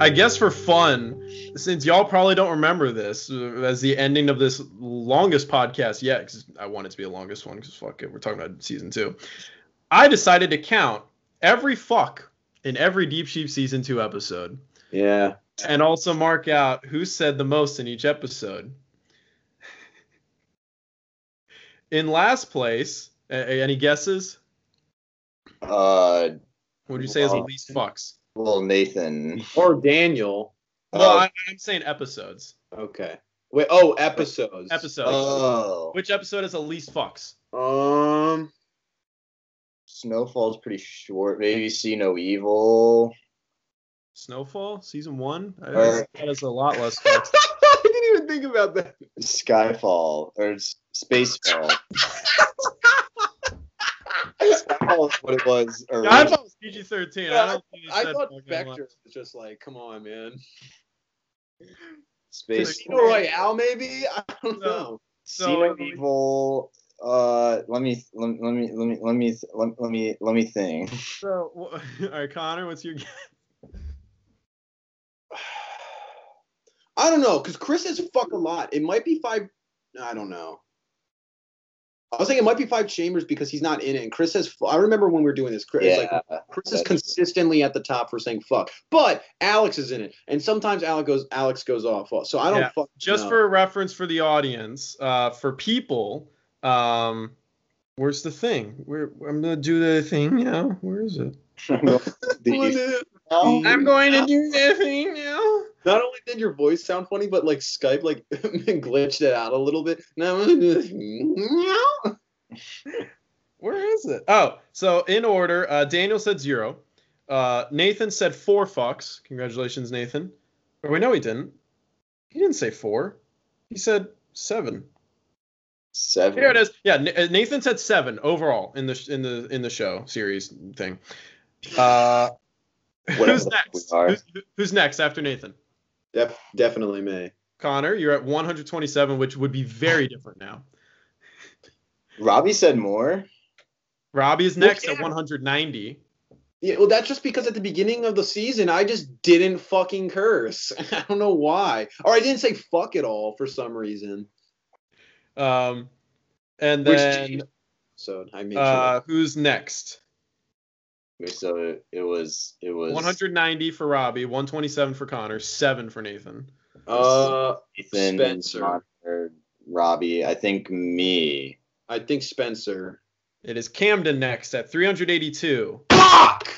I guess for fun, since y'all probably don't remember this as the ending of this longest podcast yet, because I want it to be the longest one, because fuck it, we're talking about season 2. I decided to count every fuck in every Deep Sheep season 2 episode. Yeah. And also mark out who said the most in each episode. In last place, any guesses? What would you say is the least fucks? Well, Nathan. Or Daniel. Well, I'm saying episodes. Okay. Wait. Oh, episodes. Episodes. Oh. Which episode is the least fucks? Snowfall's pretty short. Maybe See No Evil. Snowfall, season 1? That is a lot less fucks. I didn't even think about that. Skyfall. Or Spacefall. Skyfall is what it was. I thought it was PG-13. Yeah, I thought Spectre was just like, come on, man. Space. Casino Royale, maybe? I don't know. See No Evil. Let me think. So, all right, Connor, what's your guess? I don't know, because Chris says fuck a lot. It might be 5. I don't know. I was thinking it might be 5 chambers because he's not in it. And Chris says, I remember when we were doing this, Chris is consistently at the top for saying fuck. But Alex is in it. And sometimes Alex goes off. So I don't fuck. Just for reference for the audience, for people, where's the thing? I'm going to do the thing now. Where is it? I'm going to do the thing now. Not only did your voice sound funny, but like Skype like glitched it out a little bit. Now I'm gonna do this. Where is it? Oh, so in order, Daniel said 0. Nathan said 4 fucks. Congratulations, Nathan. Or wait, no, he didn't. He didn't say 4. He said 7. 7. Here it is. Yeah, Nathan said 7 overall in the show series thing. Who's next? Who's next after Nathan? Definitely me. Connor, you're at 127, which would be very different now. Robbie said more. Robbie is next at 190. Yeah, well, that's just because at the beginning of the season, I just didn't fucking curse. I don't know why. Or I didn't say fuck at all for some reason. And then so I made sure. Who's next? So it was 190 for Robbie, 127 for Connor, 7 for Nathan. Nathan, Spencer, Connor, Robbie. I think me. I think Spencer. It is Camden next at 382. Fuck!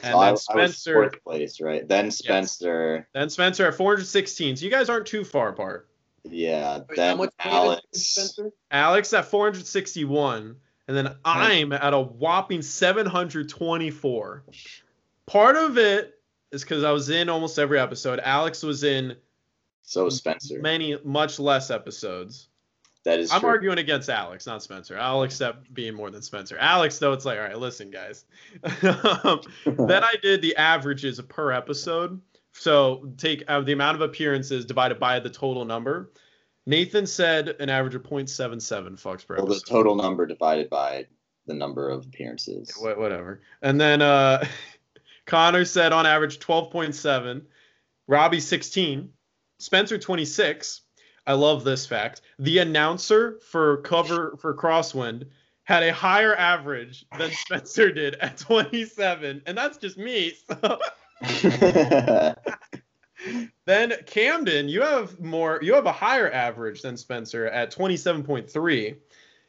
And then Spencer. I was 4th place, right? Then Spencer. Yes. Then Spencer at 416. So you guys aren't too far apart. Yeah. Wait, then Alex. Spencer? Alex at 461. And then I'm at a whopping 724. Part of it is because I was in almost every episode. Alex was in Spencer. much less episodes. That is I'm true. arguing against Alex, not Spencer. I'll accept being more than Spencer. Alex, though, it's like, all right, listen, guys. Then I did the averages per episode. So take the amount of appearances divided by the total number. Nathan said an average of 0.77 fucks per episode. The total number divided by the number of appearances. Whatever. And then Connor said on average 12.7. Robbie 16. Spencer 26. I love this fact. The announcer for Crosswind had a higher average than Spencer did at 27. And that's just me. So. Then Camden, you have a higher average than Spencer at 27.3.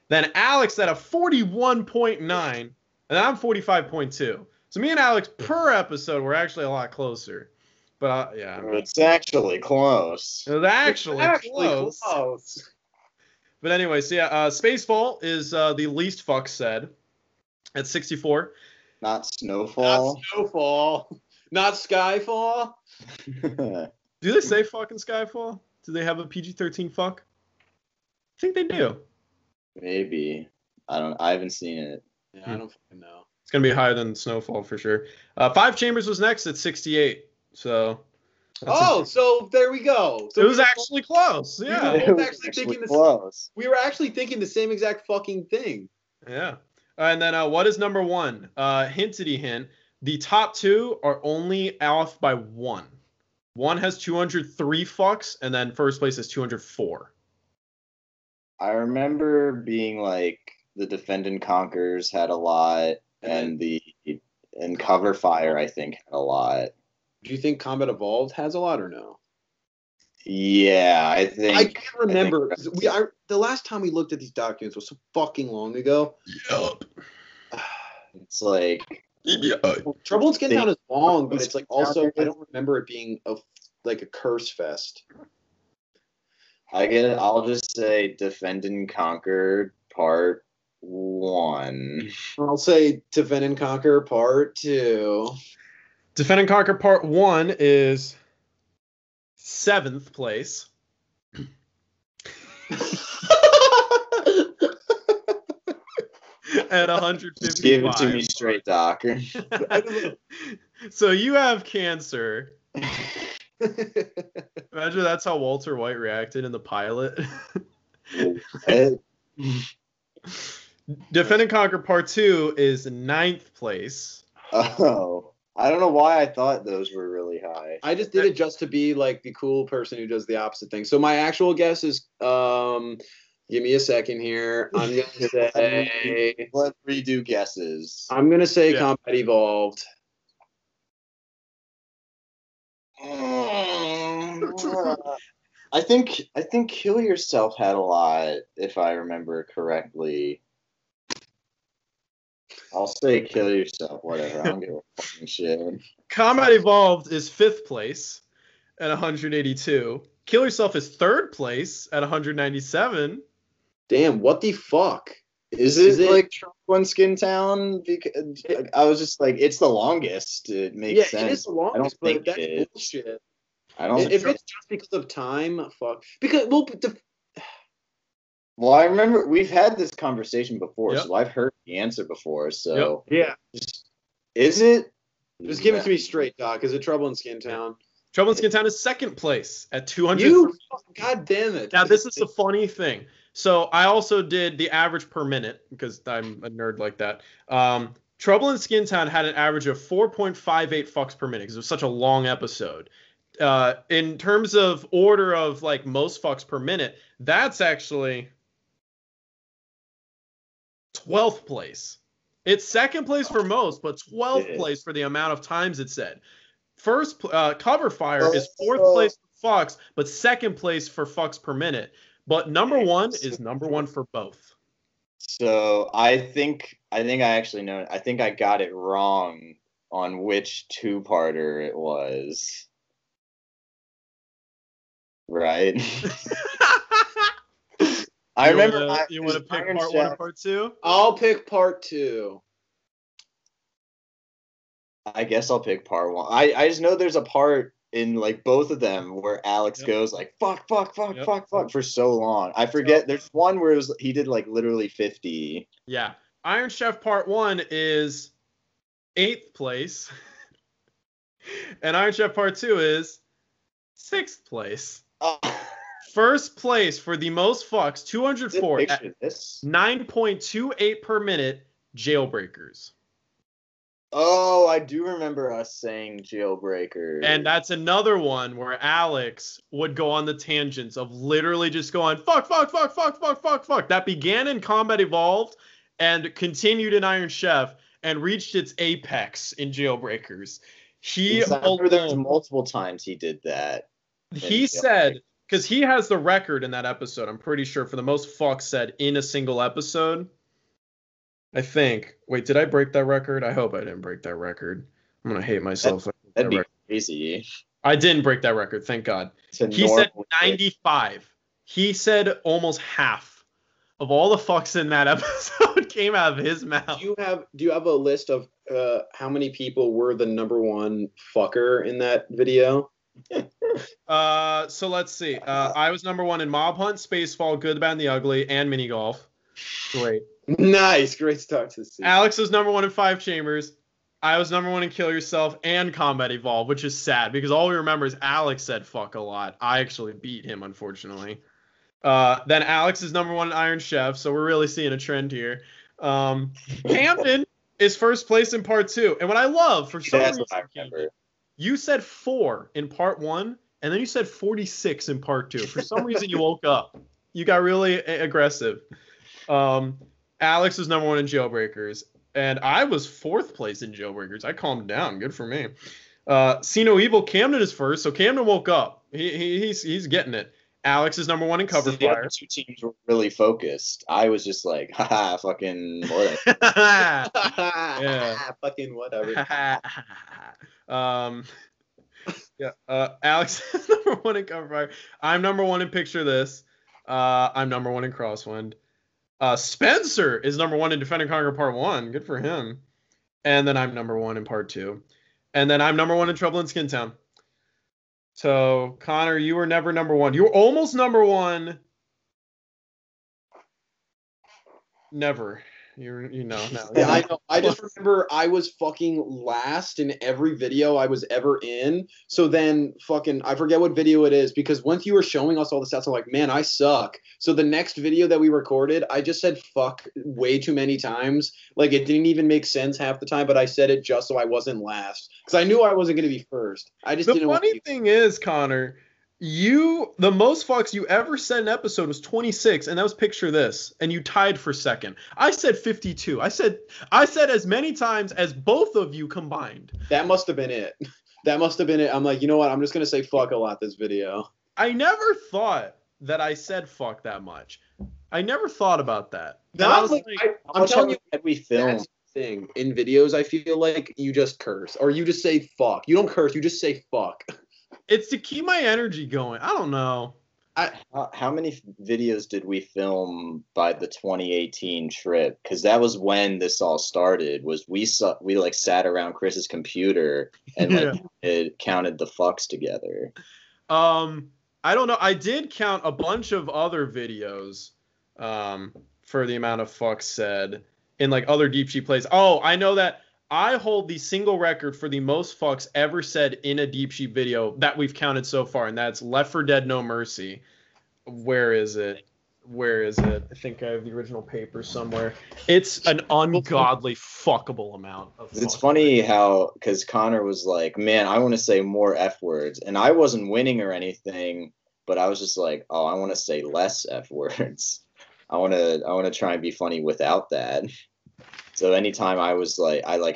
Then Alex at a 41.9, and then I'm 45.2. So me and Alex per episode were actually a lot closer. But yeah, it's actually close. It was actually close. But anyway, so yeah, Spacefall is the least fuck said at 64. Not Snowfall. Not Snowfall. Not Skyfall. Do they say fuck in Skyfall? Do they have a PG-13 fuck? I think they do. Maybe. I haven't seen it. Yeah, I don't fucking know. It's gonna be higher than Snowfall for sure. 5 Chambers was next at 68. So. So there we go. So it was actually close. Yeah. We were actually thinking the same exact fucking thing. Yeah. And then what is number 1? Hintity hint. The top 2 are only off by 1. One has 203 fucks, and then first place is 204. I remember being like the Defend and Conquers had a lot, and Cover Fire I think had a lot. Do you think Combat Evolved has a lot or no? Yeah, I think. I can't remember. The last time we looked at these documents was so fucking long ago. Yup. It's like Trouble in Skin Town is long, but it's like also I don't remember it being a curse fest. I'll just say Defend and Conquer Part 1. I'll say Defend and Conquer Part 2. Defend and Conquer Part 1 is 7th place. At 155. Give it to me straight, Doc. So you have cancer. Imagine that's how Walter White reacted in the pilot. Defend and Conquer Part 2 is 9th place. Oh. I don't know why I thought those were really high. I just did it just to be like the cool person who does the opposite thing. So my actual guess is give me a second here. I'm gonna say let's redo guesses. I'm gonna say Combat Evolved. I think Kill Yourself had a lot, if I remember correctly. I'll say Kill Yourself, whatever. I don't give a fucking shit. Combat Evolved is 5th place at 182. Kill Yourself is 3rd place at 197. Damn, what the fuck? Is it like Trouble in Skin Town? Because I was just like, it's the longest. It makes sense. It is the longest, I don't think but that's it is. bullshit. I don't. If it's just because of time, fuck. Because well, I remember we've had this conversation before, Yep. so I've heard the answer before. So yeah, is it? just give it to me straight, Doc. Is it Trouble in Skin Town? Trouble in Skin Town is 2nd place at 200. God damn it! Now this is the funny thing. So I also did the average per minute because I'm a nerd like that. Trouble in Skin Town had an average of 4.58 fucks per minute because it was such a long episode. In terms of order of like most fucks per minute, that's actually 12th place. It's 2nd place for most, but 12th place for the amount of times it said. First, Cover Fire is 4th place for fucks, but 2nd place for fucks per minute. But number 1 is number 1 for both. So I think I actually know. I think I got it wrong on which 2-parter it was. Right. I remember. You want to pick Part 1 or Part 2? I'll pick Part 2. I guess I'll pick Part 1. I just know there's a part in like both of them where Alex goes like fuck for so long. I forget. There's one where he did like literally 50. Yeah. Iron Chef Part 1 is 8th place. And Iron Chef Part 2 is 6th place. First place for the most fucks, 204 at 9.28 per minute, Jailbreakers. Oh, I do remember us saying Jailbreakers. And that's another one where Alex would go on the tangents of literally just going fuck. That began in Combat Evolved and continued in Iron Chef and reached its apex in Jailbreakers. There's multiple times he did that. He said, because he has the record in that episode, I'm pretty sure, for the most fuck said in a single episode. I think. Wait, did I break that record? I hope I didn't break that record. I'm going to hate myself. That'd be crazy. I didn't break that record, thank God. He said 95. He said almost half of all the fucks in that episode came out of his mouth. Do you have a list of how many people were the number 1 fucker in that video? So let's see. I was number 1 in Mob Hunt, Spacefall, Good, the Bad, and the Ugly, and Mini Golf. Great. Nice. Great start to the season. Alex was number 1 in 5 Chambers. I was number 1 in Kill Yourself and Combat Evolve, which is sad because all we remember is Alex said fuck a lot. I actually beat him, unfortunately. Then Alex is number 1 in Iron Chef, so we're really seeing a trend here. Camden is first place in Part 2. And what I love, for some reason, You said 4 in part 1, and then you said 46 in part 2. For some reason, you woke up. You got really aggressive. Alex was number 1 in Jailbreakers, and I was 4th place in Jailbreakers. I calmed down. Good for me. See No Evil, Camden is first, so Camden woke up. He's getting it. Alex is number 1 in Cover The Fire. other 2 teams were really focused. I was just like, haha, fucking whatever. Yeah. Fucking whatever. Yeah. Alex is number 1 in Cover Fire. I'm number 1 in Picture This. I'm number 1 in Crosswind. Spencer is number 1 in Defend and Conquer Part 1. Good for him. And then I'm number 1 in Part 2. And then I'm number 1 in Trouble in Skin Town. So, Connor, you were never number 1. You were almost number 1. Never. You know. Yeah, I know. I just remember I was fucking last in every video I was ever in. So then fucking I forget what video it is because once you were showing us all the stats, I'm like, man, I suck. So the next video that we recorded, I just said fuck way too many times. Like it didn't even make sense half the time, but I said it just so I wasn't last. Because I knew I wasn't gonna be first. I just didn't want to funny thing is, Connor, the most fucks you ever said in an episode was 26, and that was Picture This, and you tied for second. I said 52. I said as many times as both of you combined. That must have been it. That must have been it. I'm like, you know what? I'm just gonna say fuck a lot this video. I never thought that I said fuck that much. I never thought about that. I'm telling you, we filmed thing in videos. I feel like you just curse or you just say fuck. You don't curse. You just say fuck. It's to keep my energy going. I don't know. How many videos did we film by the 2018 trip? Because that was when this all started. Was we like sat around Chris's computer and like it counted the fucks together. I don't know. I did count a bunch of other videos for the amount of fucks said in like other Deep Sheet plays. Oh, I know that I hold the single record for the most fucks ever said in a Deep Sheet video that we've counted so far, and that's Left 4 Dead No Mercy. Where is it? I think I have the original paper somewhere. It's an ungodly fuckable amount of It's funny how, because Connor was like, man, I want to say more F words. And I wasn't winning or anything, but I was just like, oh, I want to say less F words. I want to try and be funny without that. So anytime I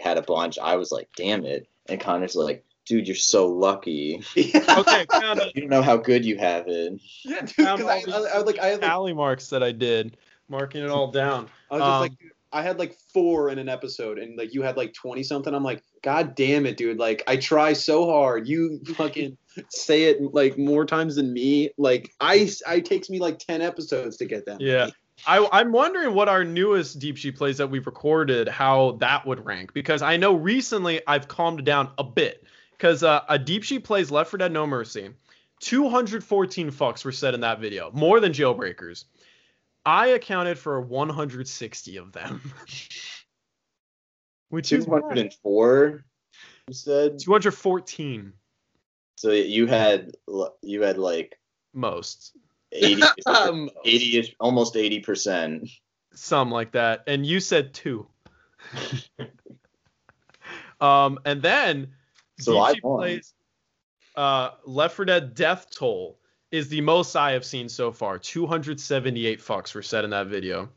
had a bunch, I was like, damn it. And Connor's like, dude, you're so lucky. Okay, you don't know how good you have it. Yeah, dude, because I had tally marks that I did, marking it all down. I was just like, I had like 4 in an episode, and like you had like 20 something. I'm like, god damn it, dude! Like I try so hard. You fucking say it like more times than me. Like I takes me like 10 episodes to get that. Yeah. I'm wondering what our newest Deep Sheet plays that we've recorded, how that would rank. Because I know recently I've calmed down a bit. Because a Deep Sheet plays Left 4 Dead No Mercy. 214 fucks were said in that video. More than Jailbreakers. I accounted for 160 of them. Which is 204, you said? 214. So you had like... Most. 80, almost 80%. Some like that. And you said 2. And then so I won. Plays, Left 4 Dead Death Toll is the most I have seen so far. 278 fucks were said in that video.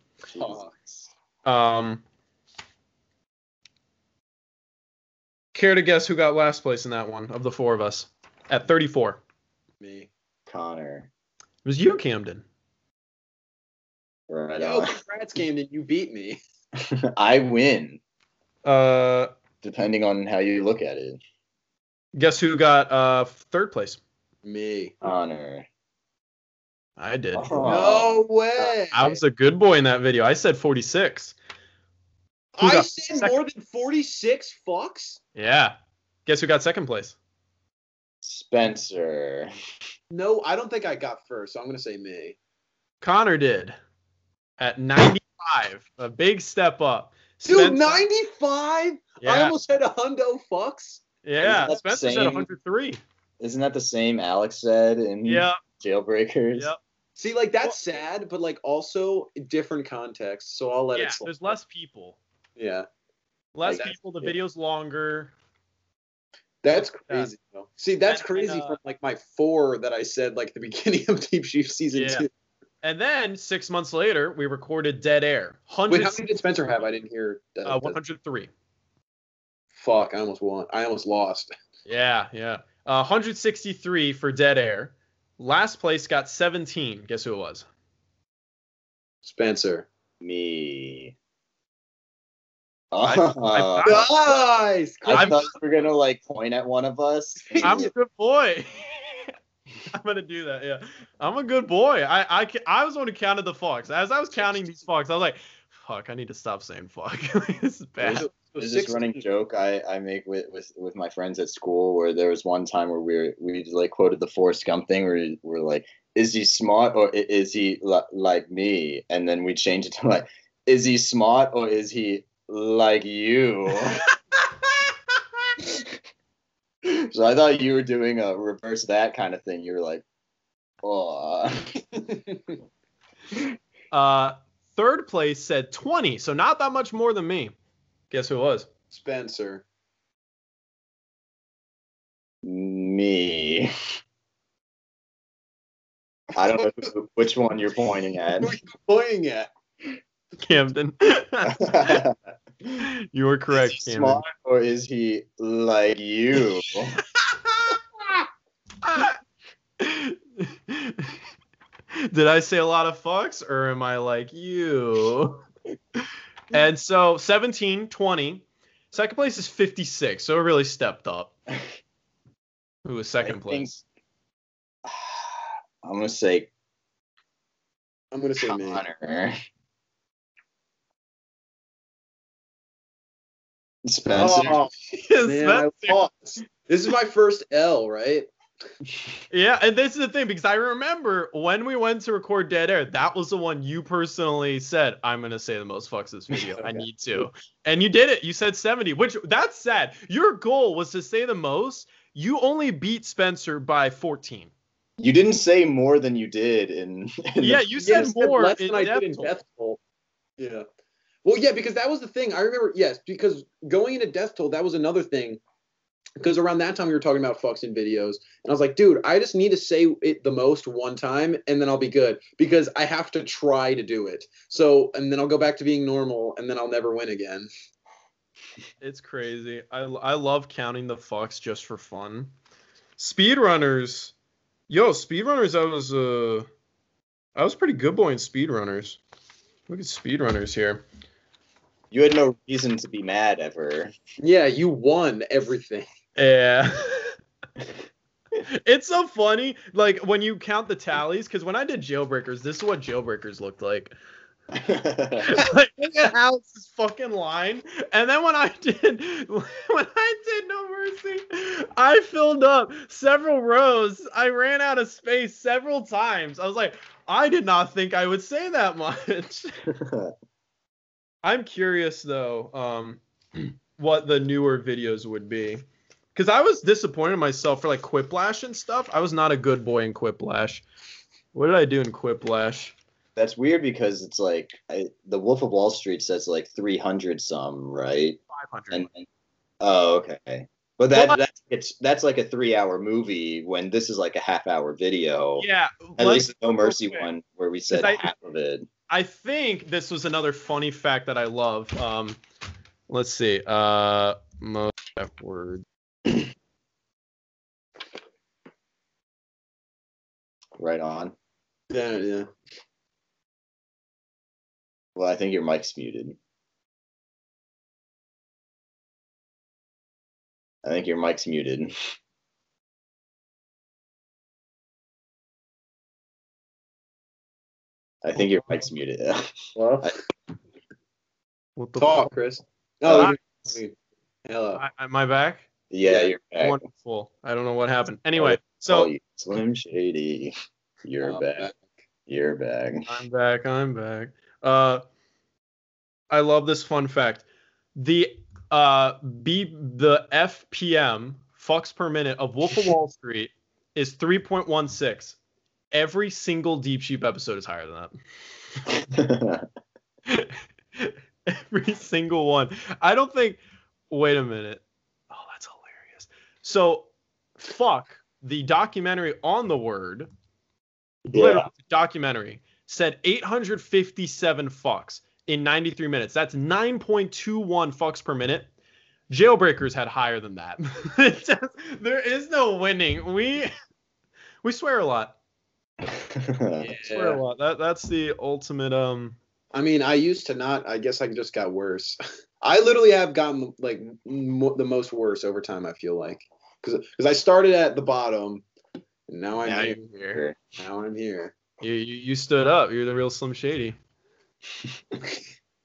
Care to guess who got last place in that one of the 4 of us? At 34. Me. Connor. It was you, Camden. Right. Yo, congrats, Camden. You beat me. I win. Depending on how you look at it. Guess who got 3rd place? Me. Connor. I did. No way. I was a good boy in that video. I said 46. I said more than 46 fucks? Yeah. Guess who got 2nd place? Spencer. No, I don't think I got first, so I'm going to say me. Connor did. At 95. A big step up. Dude, 95? Yeah. I almost had 100 fucks. Yeah, Spencer said 103. Isn't that the same Alex said in Jailbreakers? Yep. See, like, that's sad, but, like, also different context, so I'll let it slide. There's less people. Yeah. Less people, the video's longer. That's crazy. Though. See, that's crazy from like my 4 that I said like the beginning of Deep Sheep season 2. And then 6 months later, we recorded Dead Air. Wait, how many did Spencer have? I didn't hear. 103. Fuck, I almost won. I almost lost. Yeah. 163 for Dead Air. Last place got 17. Guess who it was? Spencer. Me. Nice. I thought you were gonna like point at one of us. I'm a good boy. I'm gonna do that. Yeah, I'm a good boy. I was the one who counted the fucks. As I was counting these fucks, I was like, "Fuck, I need to stop saying fuck. This is bad." There's this running joke I make with my friends at school where there was one time where we like quoted the Forrest Gump thing where we're like, "Is he smart or is he like me?" And then we change it to like, "Is he smart or is he like you?" So I thought you were doing a reverse that kind of thing. You were like, "Oh." Third place said 20, so not that much more than me. Guess who it was? Spencer. Me. I don't know which one you're pointing at. Who are you pointing at? Camden. You were correct, is he Camden. smart or is he like you? Did I say a lot of fucks or am I like you? And so 17, 20. Second place is 56, so it really stepped up. Who was second place? I'm gonna say me. Connor. Spencer. Oh, man, I lost. This is my first L, right? Yeah, and this is the thing, because I remember when we went to record Dead Air, that was the one you personally said, "I'm going to say the most fucks this video. I need to." And you did it. You said 70, which that's sad. Your goal was to say the most. You only beat Spencer by 14. You didn't say more than you did you said more less than I did in Death Toll. Yeah. Well, yeah, because that was the thing. I remember, yes, because going into Death Toll, that was another thing. Because around that time we were talking about fucks in videos, and I was like, dude, I just need to say it the most one time, and then I'll be good. Because I have to try to do it. So, and then I'll go back to being normal, and then I'll never win again. It's crazy. I love counting the fucks just for fun. Speedrunners. Speedrunners, I was pretty good boy in speedrunners. Look at speedrunners here. You had no reason to be mad ever. Yeah, you won everything. Yeah. It's so funny, like, when you count the tallies, because when I did Jailbreakers, this is what Jailbreakers looked like. Like, look at Alex's fucking line. And then when I did No Mercy, I filled up several rows. I ran out of space several times. I was like, I did not think I would say that much. I'm curious though, what the newer videos would be. Because I was disappointed in myself for like Quiplash and stuff. I was not a good boy in Quiplash. What did I do in Quiplash? That's weird because it's like the Wolf of Wall Street says like 300 some, right? 500. Oh, okay. But that's like a 3-hour movie when this is like a half-hour video. Yeah. At least the No Mercy one where we said half of it. I think this was another funny fact that I love. Let's see. Most F-word. Right on. Yeah. Well, I think your mic's muted. I think your mic's muted. Well, What the talk, fuck? Chris. Oh, hello. Am I back? Yeah, you're back. Wonderful. I don't know what happened. Anyway, Slim Shady, you're back. You're back. I'm back. I love this fun fact. The FPM fucks per minute of Wolf of Wall Street is 3.16. Every single Deep Sheep episode is higher than that. Every single one. I don't think. Wait a minute. Oh, that's hilarious. So, fuck, the documentary on the word, Yeah. literally, documentary, said 857 fucks in 93 minutes. That's 9.21 fucks per minute. Jailbreakers had higher than that. There is no winning. We swear a lot. Swear a lot. That's the ultimate. I mean, I used to not. I guess I just got worse. I literally have gotten like the most worse over time. I feel like because I started at the bottom, and now I'm here. Now I'm here. You stood up. You're the real Slim Shady.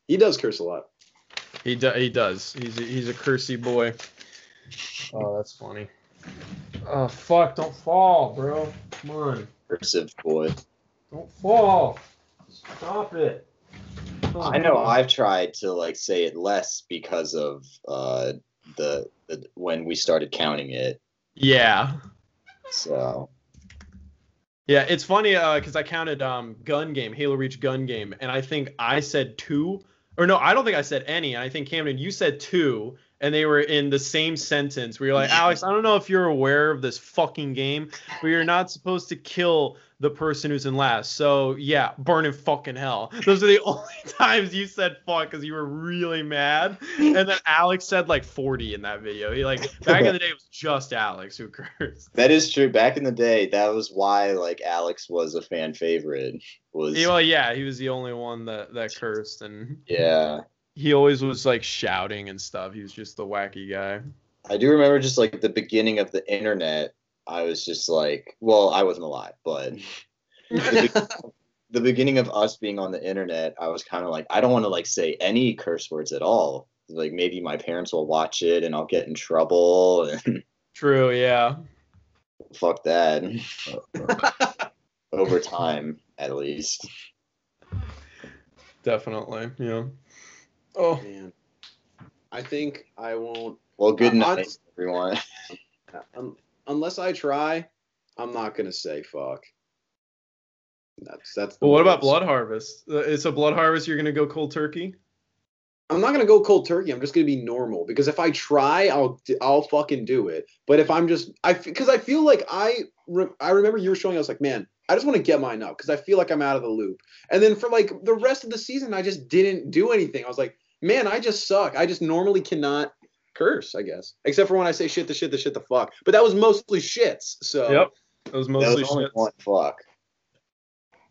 He does curse a lot. He does. He's a cursey boy. Oh, that's funny. Oh fuck! Don't fall, bro. Come on. Cursive boy. Don't fall. Stop it. I know I've tried to like say it less because of the when we started counting it. Yeah. So. Yeah, it's funny because I counted gun game, Halo Reach gun game, and I think I said 2. Or no, I don't think I said any. And I think Camden, you said 2, and they were in the same sentence where you're like, Alex, I don't know if you're aware of this fucking game, but you're not supposed to kill the person who's in last. So yeah, burn in fucking hell. Those are the only times you said fuck because you were really mad. And then Alex said like 40 in that video. He like back in the day it was just Alex who cursed. That is true. Back in the day, that was why like Alex was a fan favorite. Well, yeah, he was the only one that cursed, and yeah, he always was like shouting and stuff. He was just the wacky guy. I do remember just like the beginning of the internet. I was just like, well, I wasn't alive, but the beginning of us being on the internet, I was kind of like, I don't want to like say any curse words at all. Like maybe my parents will watch it and I'll get in trouble. And True, yeah. Fuck that. Over time, at least. Definitely, yeah. Oh man, I think I won't. Well, good night, everyone. Unless I try, I'm not gonna say fuck. That's. Well, what about Blood Harvest? It's a Blood Harvest. You're gonna go cold turkey? I'm not gonna go cold turkey. I'm just gonna be normal because if I try, I'll fucking do it. But if I'm just because I feel like I remember you were showing. I was like, man, I just want to get mine up because I feel like I'm out of the loop. And then for like the rest of the season, I just didn't do anything. I was like, man, I just suck. I just normally cannot curse, I guess, except for when I say shit, the fuck. But that was mostly shits. So yep, that was mostly only shits. One fuck.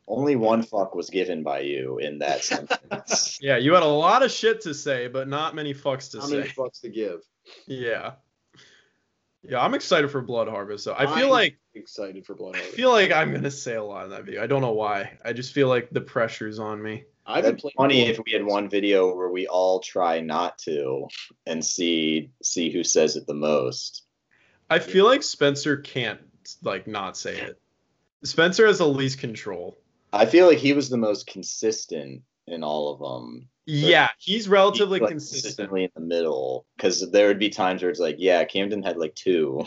Only one fuck was given by you in that sentence. Yeah, you had a lot of shit to say, but not many fucks to say. Not many fucks to give. Yeah. Yeah, I'm excited for Blood Harvest. So I feel like excited for Blood Harvest. I feel like I'm gonna say a lot in that video. I don't know why. I just feel like the pressure's on me. It'd be funny if we had one video where we all try not to and see who says it the most. I feel like Spencer can't like not say it. Spencer has the least control. I feel like he was the most consistent in all of them. Yeah, he's relatively consistently in the middle because there would be times where it's like, yeah, Camden had like 2.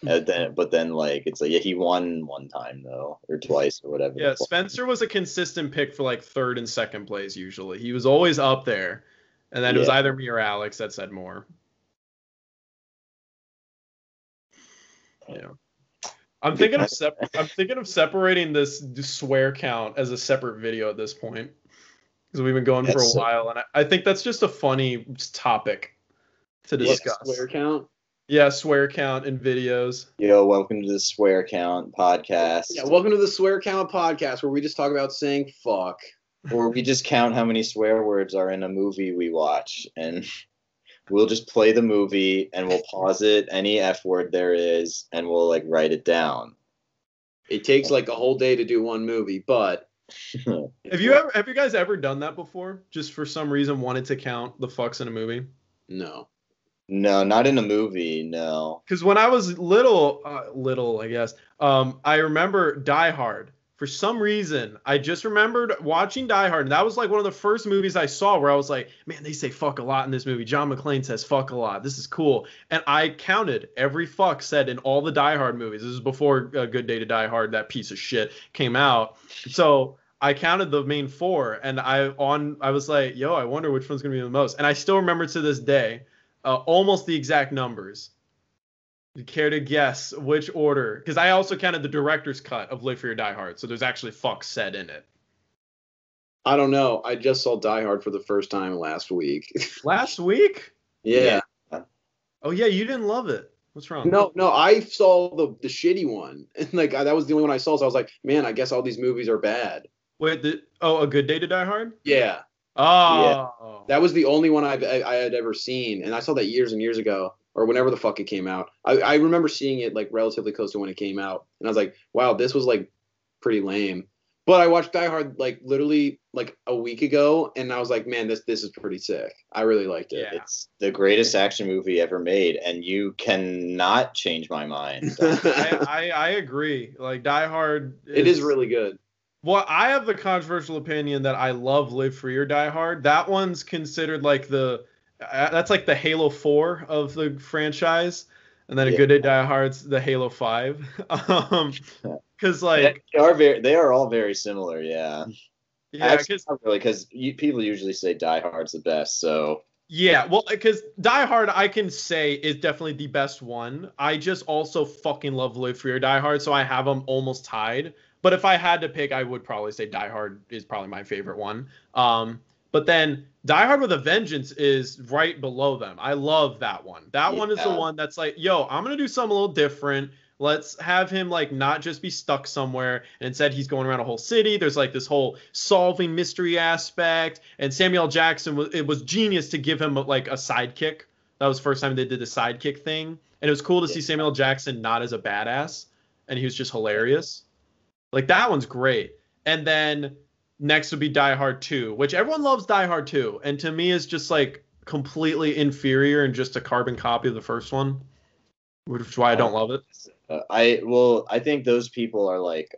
But then like it's like, yeah, he won one time though, or twice or whatever. Yeah, Spencer was a consistent pick for like 3rd and 2nd place usually. He was always up there, and then it was either me or Alex that said more. Yeah, I'm thinking of separating this swear count as a separate video at this point because we've been going for a while, and I think that's just a funny topic to discuss. Swear count. Yeah, swear count in videos. Yo, welcome to the Swear Count podcast. Yeah, welcome to the Swear Count podcast where we just talk about saying fuck. Or we just count how many swear words are in a movie we watch, and we'll just play the movie and we'll pause it, any F word there is, and we'll like write it down. It takes like a whole day to do one movie, but have you guys ever done that before? Just for some reason wanted to count the fucks in a movie? No, not in a movie, no. Because when I was little, I guess, I remember Die Hard. For some reason, I just remembered watching Die Hard, and that was like one of the first movies I saw where I was like, man, they say fuck a lot in this movie. John McClane says fuck a lot. This is cool. And I counted every fuck said in all the Die Hard movies. This is before Good Day to Die Hard, that piece of shit, came out. So I counted the main 4, and I was like, yo, I wonder which one's going to be the most. And I still remember to this day, almost the exact numbers. You care to guess which order? Because I also counted the director's cut of Live Free or Die Hard, so there's actually fuck said in it. I don't know. I just saw Die Hard for the first time last week. Last week? Yeah. Oh yeah, you didn't love it. What's wrong? No, I saw the shitty one, and like that was the only one I saw. So I was like, man, I guess all these movies are bad. Wait, A Good Day to Die Hard? Yeah. Oh. Yeah. That was the only one I had ever seen, and I saw that years and years ago, or whenever the fuck it came out. I remember seeing it like relatively close to when it came out, and I was like, wow, this was like pretty lame. But I watched Die Hard like literally like a week ago, and I was like, man, this is pretty sick. I really liked it. Yeah. It's the greatest action movie ever made, and you cannot change my mind. I agree. Like Die Hard, it is really good. Well, I have the controversial opinion that I love Live Free or Die Hard. That one's considered like that's like the Halo 4 of the franchise, and then A Good Day to Die Hard's the Halo 5. Because like they are all very similar. Yeah, because not really, because people usually say Die Hard's the best. So yeah, well, because Die Hard I can say is definitely the best one. I just also fucking love Live Free or Die Hard, so I have them almost tied. But if I had to pick, I would probably say Die Hard is probably my favorite one. But then Die Hard with a Vengeance is right below them. I love that one. That one is the one that's like, yo, I'm gonna do something a little different. Let's have him like not just be stuck somewhere, and instead he's going around a whole city. There's like this whole solving mystery aspect, and Samuel L. Jackson was genius to give him like a sidekick. That was the first time they did the sidekick thing, and it was cool to see Samuel L. Jackson not as a badass, and he was just hilarious. Like that one's great. And then next would be Die Hard 2, which everyone loves Die Hard 2, and to me is just like completely inferior and just a carbon copy of the first one, which is why I don't love it. I think those people are like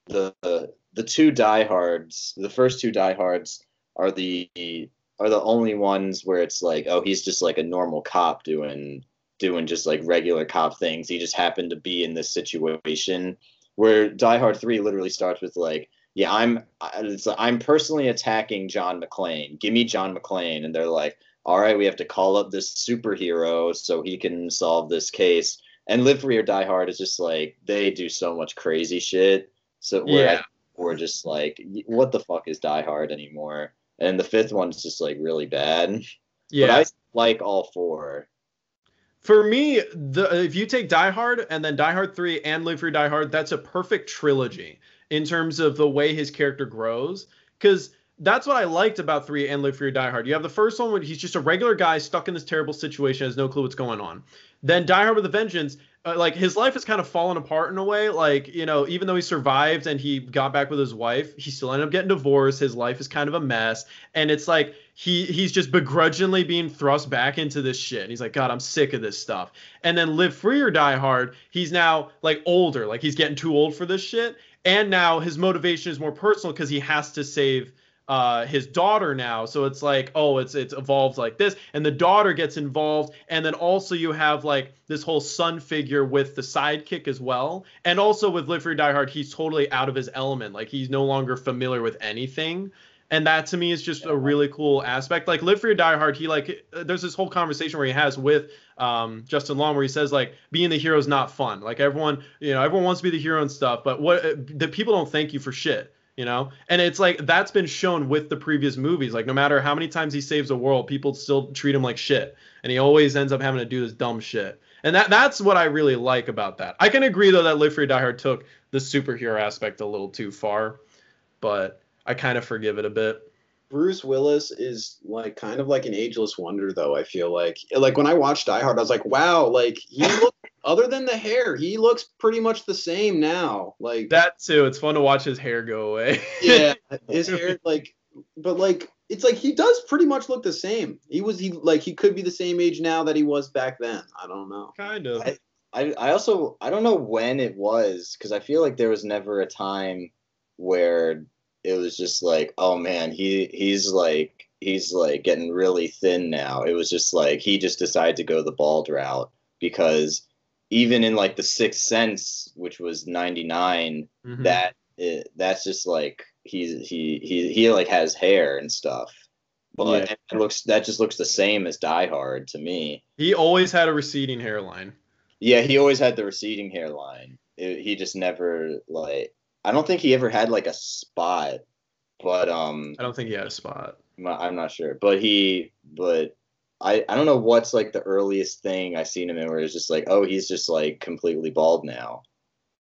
the two diehards. The first two diehards are the only ones where it's like, oh, he's just like a normal cop doing just like regular cop things. He just happened to be in this situation. Where Die Hard 3 literally starts with like, yeah, I'm personally attacking John McClane. Give me John McClane, and they're like, all right, we have to call up this superhero so he can solve this case. And Live Free or Die Hard is just like, they do so much crazy shit. So we're just like, what the fuck is Die Hard anymore? And the fifth one's just like really bad. Yeah. But I like all four. For me, if you take Die Hard and then Die Hard 3 and Live Free or Die Hard, that's a perfect trilogy in terms of the way his character grows. Because that's what I liked about 3 and Live Free or Die Hard. You have the first one where he's just a regular guy stuck in this terrible situation, has no clue what's going on. Then Die Hard with a Vengeance, like his life has kind of fallen apart in a way. Like, you know, even though he survived and he got back with his wife, he still ended up getting divorced. His life is kind of a mess. And it's like he's just begrudgingly being thrust back into this shit. And he's like, God, I'm sick of this stuff. And then Live Free or Die Hard, he's now like older. Like he's getting too old for this shit. And now his motivation is more personal because he has to save his daughter now. So it's like, oh, it's evolved like this, and the daughter gets involved, and then also you have like this whole son figure with the sidekick as well. And also with Live Free or Die Hard, he's totally out of his element. Like he's no longer familiar with anything. And that to me is just a really cool aspect. Like Live Free or Die Hard, he like there's this whole conversation where he has with Justin Long where he says like being the hero is not fun. Like everyone wants to be the hero and stuff, but the people don't thank you for shit. You know, and it's like that's been shown with the previous movies. Like no matter how many times he saves the world, people still treat him like shit, and he always ends up having to do this dumb shit. And that's what I really like about that. I can agree though that Live Free or Die Hard took the superhero aspect a little too far, but I kind of forgive it a bit. Bruce Willis is like kind of like an ageless wonder, though. I feel like when I watched Die Hard, I was like, wow, like he looks, other than the hair, he looks pretty much the same now. Like that too. It's fun to watch his hair go away. Yeah, his hair but it's like he does pretty much look the same. He could be the same age now that he was back then. I don't know. Kind of. I also don't know when it was, because I feel like there was never a time where it was just like, oh man, he's getting really thin now. It was just like he just decided to go the bald route, because even in like The Sixth Sense, which was 99, that's just like he like has hair and stuff, but that just looks the same as Die Hard to me. He always had a receding hairline. Yeah, he always had the receding hairline. He just never like. I don't think he ever had like a spot, but I don't think he had a spot. I'm not sure, but I don't know what's like the earliest thing I seen him in where it's just like, oh, he's just like completely bald now,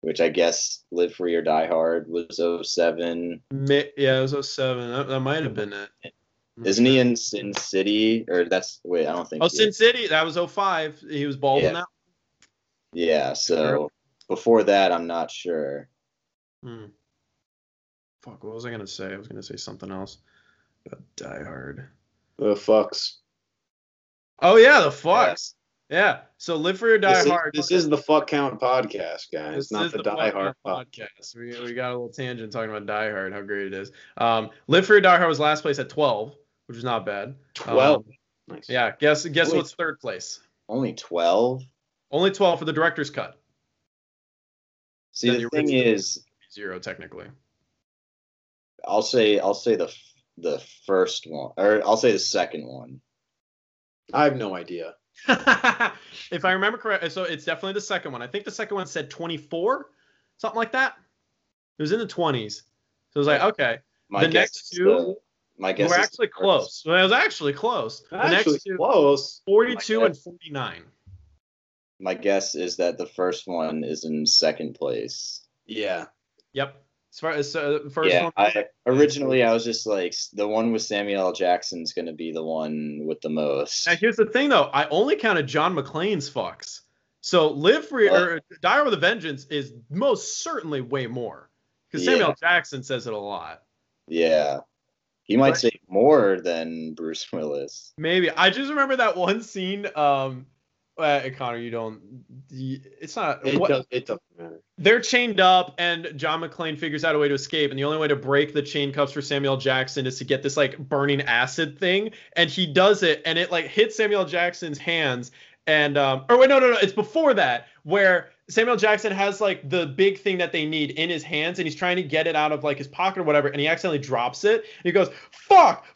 which I guess Live Free or Die Hard was '07. Yeah, it was '07. That might have been it. Isn't he in Sin City? Or wait, I don't think. Oh, Sin City, that was '05. He was bald in that. Yeah, so before that, I'm not sure. Fuck, what was I gonna say? I was gonna say something else about Die Hard. The fucks. Oh yeah, the fucks. Yeah. So Live Free or Die Hard. This is the Fuck Count podcast, guys. This not is the Die Hard podcast. We got a little tangent talking about Die Hard, how great it is. Live Free or Die Hard was last place at 12, which is not bad. 12. Nice. Yeah. Guess what's third place? Only 12. Only 12 for the director's cut. See, the thing is, 0 technically. I'll say the first one, or I'll say the second one. I have no idea. If I remember correctly, so it's definitely the second one. I think the second one said 24, something like that. It was in the 20s. So it was like, okay. My next two were actually close. Well, it was actually close. The next two, close. 42 and 49. My guess is that the first one is in second place. Yeah. Yep. As far as the first one. Originally, I was just like, the one with Samuel L. Jackson's going to be the one with the most. Now, here's the thing, though. I only counted John McClane's fucks. So Live Free or Die Hard with a Vengeance is most certainly way more. Because Samuel L. Jackson says it a lot. Yeah. He might say more than Bruce Willis. Maybe. I just remember that one scene. Connor, you don't. It's not. It doesn't matter. They're chained up, and John McClane figures out a way to escape. And the only way to break the chain cuffs for Samuel Jackson is to get this like burning acid thing. And he does it, and it like hits Samuel Jackson's hands. And no, it's before that where Samuel Jackson has like the big thing that they need in his hands, and he's trying to get it out of like his pocket or whatever, and he accidentally drops it. And he goes, fuck,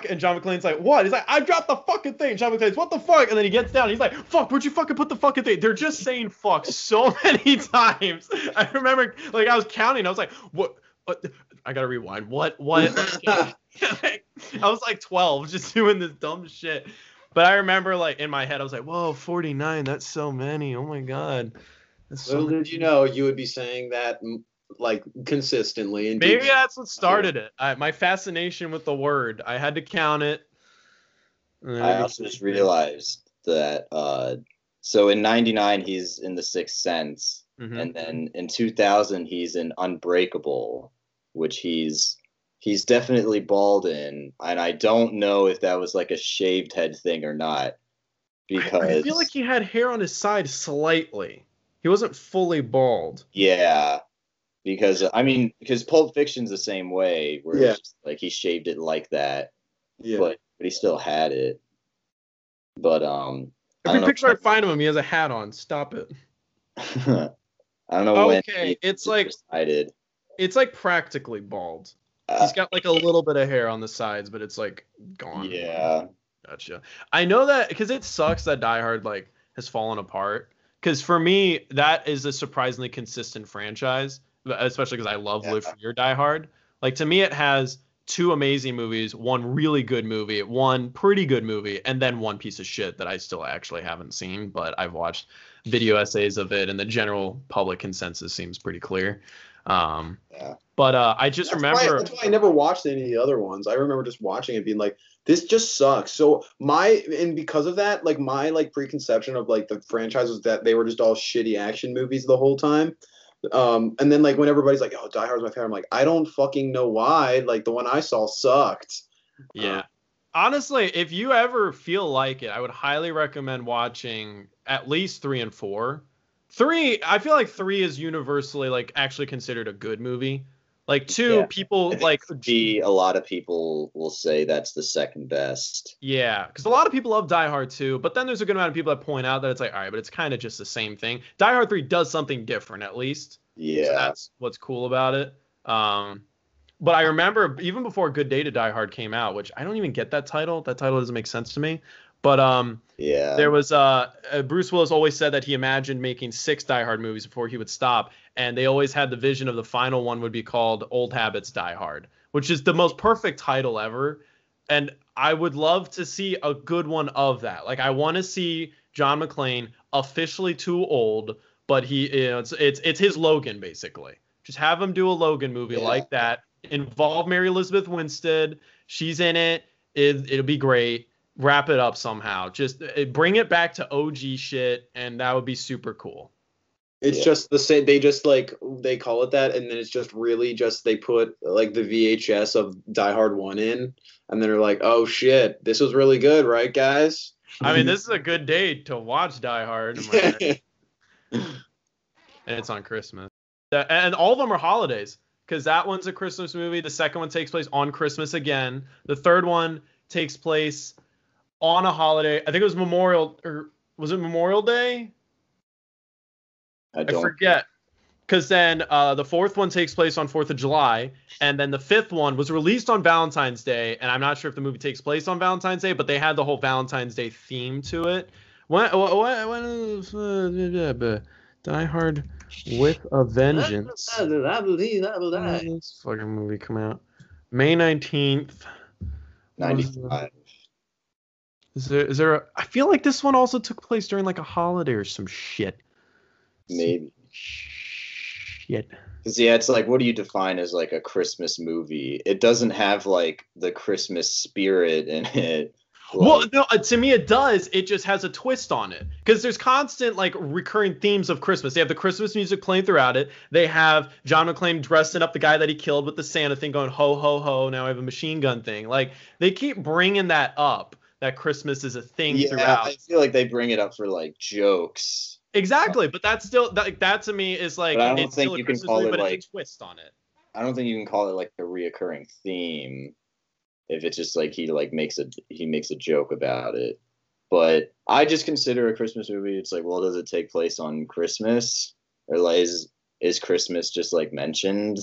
and John McClane's like, what? He's like, I dropped the fucking thing. John McClane's, what the fuck? And then he gets down, and he's like, fuck, where'd you fucking put the fucking thing? They're just saying fuck so many times. I remember, like, I was counting. I was like, what? I gotta rewind. What? I was like 12, just doing this dumb shit. But I remember, like, in my head, I was like, whoa, 49, that's so many. Oh, my God. Little did you know you would be saying that, like, consistently. And maybe that's what started it. My fascination with the word. I had to count it. I also just realized that, so in 99, he's in The Sixth Sense. Mm-hmm. And then in 2000, he's in Unbreakable, which he's definitely bald in, and I don't know if that was like a shaved head thing or not. Because I feel like he had hair on his side slightly. He wasn't fully bald. Yeah, because Pulp Fiction's the same way, where it's just like he shaved it like that. Yeah, but he still had it. But every picture I find of him, he has a hat on. Stop it. I don't know when. Okay, it's like decided. It's like practically bald. He's got like a little bit of hair on the sides, but it's like gone. Yeah. Gotcha. I know that because it sucks that Die Hard like has fallen apart. Because for me, that is a surprisingly consistent franchise, especially because I love Live Free or Die Hard. Like to me, it has 2 amazing movies, 1 really good movie, 1 pretty good movie, and then 1 piece of shit that I still actually haven't seen, but I've watched video essays of it, and the general public consensus seems pretty clear. But I just remember that's why I never watched any of the other ones. I remember just watching it being like, this just sucks. So because of that, like my like preconception of like the franchise was that they were just all shitty action movies the whole time. And then like when everybody's like, oh, Die Hard's my favorite, I'm like, I don't fucking know why. Like the one I saw sucked. Yeah. Honestly, if you ever feel like it, I would highly recommend watching at least 3 and 4. 3, I feel like 3 is universally like actually considered a good movie. Like 2, people like a lot of people will say that's the second best. Yeah, because a lot of people love Die Hard 2, but then there's a good amount of people that point out that it's like, all right, but it's kind of just the same thing. Die Hard 3 does something different, at least. Yeah, so that's what's cool about it. But I remember even before Good Day to Die Hard came out, which I don't even get that title. That title doesn't make sense to me. But Yeah. there was Bruce Willis always said that he imagined making 6 Die Hard movies before he would stop, and they always had the vision of the final one would be called Old Habits Die Hard, which is the most perfect title ever. And I would love to see a good one of that. Like, I want to see John McClane officially too old, but it's his Logan, basically. Just have him do a Logan movie like that. Involve Mary Elizabeth Winstead. She's in it. It'll be great. Wrap it up somehow. Just bring it back to OG shit, and that would be super cool. It's just the same. They just they call it that, and then it's just really just they put like the VHS of Die Hard 1 in, and then they're like, oh shit, this was really good, right, guys? I mean, this is a good day to watch Die Hard. And it's on Christmas. And all of them are holidays, because that one's a Christmas movie. The second one takes place on Christmas again. The third one takes place on a holiday. I think it was was it Memorial Day? I forget. Because then the fourth one takes place on 4th of July, and then the fifth one was released on Valentine's Day, and I'm not sure if the movie takes place on Valentine's Day, but they had the whole Valentine's Day theme to it. When is Die Hard with a Vengeance? This fucking movie come out May 19th. 95. Is there I feel like this one also took place during like a holiday or some shit. Maybe. Shit. Because it's like, what do you define as like a Christmas movie? It doesn't have like the Christmas spirit in it. Well, no, to me it does. It just has a twist on it, because there's constant like recurring themes of Christmas. They have the Christmas music playing throughout it. They have John McClane dressing up the guy that he killed with the Santa thing, going ho ho ho. Now I have a machine gun thing. Like, they keep bringing that up. That Christmas is a thing throughout. I feel like they bring it up for like jokes. Exactly, but that's still that to me is like, I don't it's think still a you can Christmas call movie, it but like it's a twist on it. I don't think you can call it like a reoccurring theme if it's just like he makes a joke about it. But I just consider a Christmas movie. It's like, well, does it take place on Christmas, or like is Christmas just like mentioned?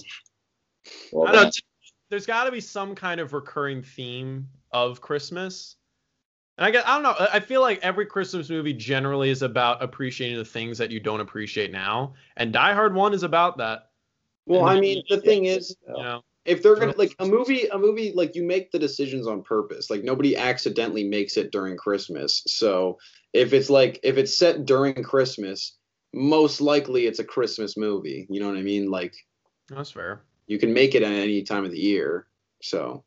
Well, I don't know. There's got to be some kind of recurring theme of Christmas. And I don't know. I feel like every Christmas movie generally is about appreciating the things that you don't appreciate now. And Die Hard 1 is about that. Well, I mean, the thing is, you know, if they're gonna like a movie, like, you make the decisions on purpose. Like, nobody accidentally makes it during Christmas. So if it's set during Christmas, most likely it's a Christmas movie. You know what I mean? Like, that's fair. You can make it at any time of the year. So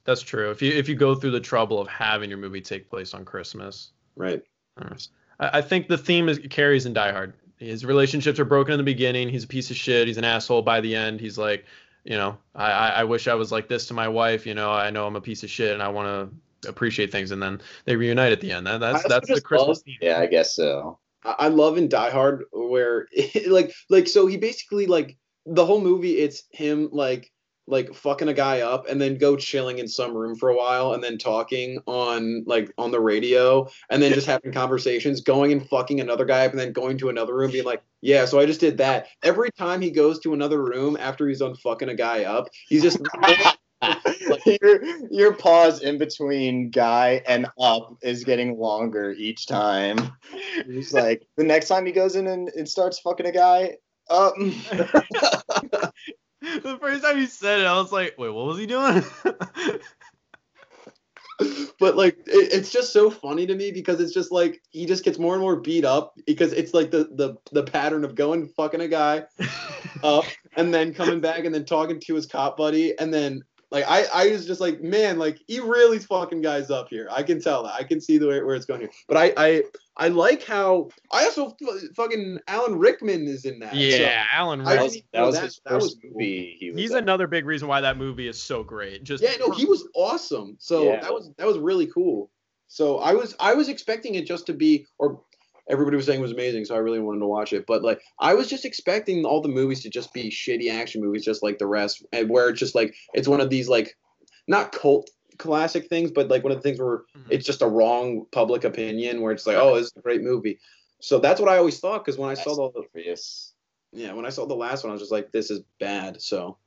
that's true. If you go through the trouble of having your movie take place on Christmas, right? I think the theme carries in Die Hard. His relationships are broken in the beginning. He's a piece of shit. He's an asshole by the end. He's like, I wish I was like this to my wife. I know I'm a piece of shit and I want to appreciate things. And then they reunite at the end. That's the Christmas theme. Yeah, I guess so. I love in Die Hard where so he basically, like, the whole movie, it's him like fucking a guy up and then go chilling in some room for a while and then talking on the radio and then just having conversations, going and fucking another guy up and then going to another room being like, yeah, so I just did that. Every time he goes to another room after he's done fucking a guy up, he's just your pause in between guy and up is getting longer each time. He's like, the next time he goes in and starts fucking a guy up. The first time he said it, I was like, wait, what was he doing? But like, it's just so funny to me because it's just like he just gets more and more beat up because it's like the pattern of going fucking a guy up and then coming back and then talking to his cop buddy and then like I was just like, man, like he really fucking guys up here. I can tell that. I can see the way where it's going here. But I like how I also fucking Alan Rickman is in that. Yeah, so Alan Rickman. That was his first movie. He's another big reason why that movie is so great. He was awesome. So that was really cool. So I was expecting it just to be, or everybody was saying it was amazing, so I really wanted to watch it. But like, I was just expecting all the movies to just be shitty action movies, just like the rest, and where it's just like it's one of these like not cult classic things, but like one of the things where it's just a wrong public opinion, where it's like, oh, this is a great movie. So that's what I always thought, because when I saw when I saw the last one, I was just like, this is bad. So,